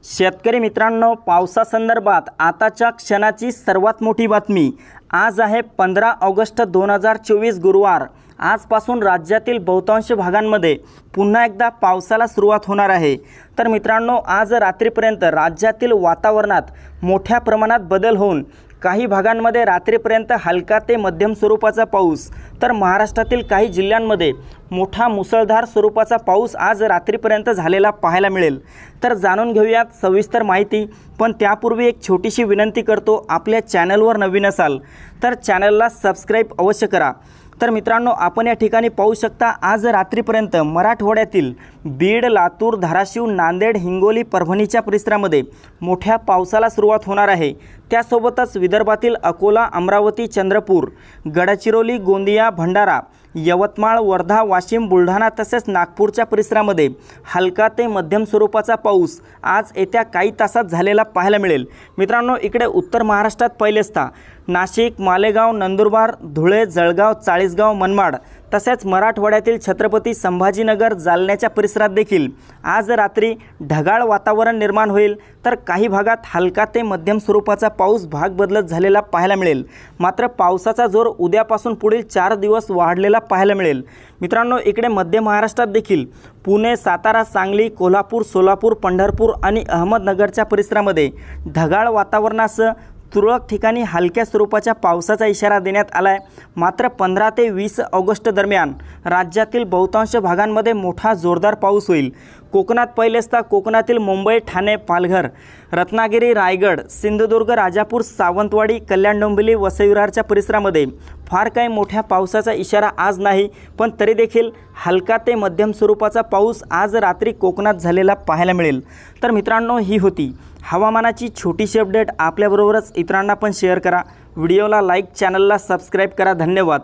शेतकरी मित्रांनो, पावसासंदर्भात आताच्या क्षणाची सर्वात मोठी बातमी। आज आहे 15 ऑगस्ट 2024 गुरुवार। आजपासून राज्यातील बहुतांश भागांमध्ये पुन्हा एकदा पावसाला सुरुवात होणार आहे। तर मित्रांनो, आज रात्रीपर्यंत राज्यातील वातावरणात मोठ्या प्रमाणात बदल होऊन काही भागांमध्ये रात्रीपर्यंत हलका ते मध्यम स्वरूपाचा पाऊस, तर महाराष्ट्रातील काही जिल्ह्यांमध्ये मोठा मुसळधार स्वरूपाचा पाऊस आज रात्रीपर्यंत झालेला पाहायला मिळेल। तर जाणून घेऊयात सविस्तर माहिती, पण त्यापूर्वी एक छोटीशी विनंती करतो, आपल्या चॅनलवर नवीन असाल तर चॅनलला सबस्क्राइब अवश्य करा। तर मित्रांनो, आपण या ठिकाणी पाहू शकता, आज रात्रीपर्यंत मराठवाड्यातील बीड, लातूर, धाराशिव, नांदेड, हिंगोली, परभणीच्या परिसरामध्ये मोठ्या पावसाला सुरुवात होणार आहे। त्यासोबतच विदर्भातील अकोला, अमरावती, चंद्रपूर, गडचिरोली, गोंदिया, भंडारा, यवतमाळ, वर्धा, वाशिम, बुलढाणा तसेच नागपूरच्या परिसरामध्ये हलका ते मध्यम स्वरूपाचा पाऊस आज येत्या काही तासात झालेला पाहायला मिळेल। मित्रांनो, इकडे उत्तर महाराष्ट्रात पहिलेस्ता नाशिक, मालेगाव, नंदुरबार, धुळे, जळगाव, चाळीसगाव, मनमाड तसेच मराठवाड्यातील छत्रपती संभाजीनगर, जालन्याच्या परिसरात देखील आज रात्री ढगाळ वातावरण निर्माण होईल। तर काही भागात हलका ते मध्यम स्वरूपाचा पाऊस भाग बदलत झालेला पाहायला मिळेल। मात्र पावसाचा जोर उद्यापासून पुढील 4 दिवस वाढलेला पाहायला मिळेल। मित्रांनो, इकडे मध्य महाराष्ट्रात देखील पुणे, सातारा, सांगली, कोल्हापूर, सोलापूर, पंढरपूर आणि अहमदनगरच्या परिसरामध्ये ढगाळ वातावरणासह तुरळक ठिकाणी हलक्या स्वरूपाच्या पावसाचा इशारा देण्यात आला आहे। मात्र 15 ते 20 ऑगस्ट दरम्यान राज्यातील बहुतांश भागांमध्ये मोठा जोरदार पाऊस होईल। कोकणात पहिलेस्ता कोकणातील मुंबई, ठाणे, पालघर, रत्नागिरी, रायगड, सिंधुदुर्ग, राजापूर, सावंतवाडी, कल्याण, डोंबिवली, वसई विरारच्या परिसरामध्ये फार काही मोठ्या पावसाचा इशारा आज नाही, पण तरी देखील हलका ते मध्यम स्वरूपाचा पाऊस आज रात्री कोकणात झालेला पाहायला मिळेल। तर मित्रांनो, ही होती हवामानाची छोटीशी अपडेट। आपल्याबरोबरच इतरांना पण शेअर करा, व्हिडिओला लाईक, चॅनलला सबस्क्राईब करा। धन्यवाद।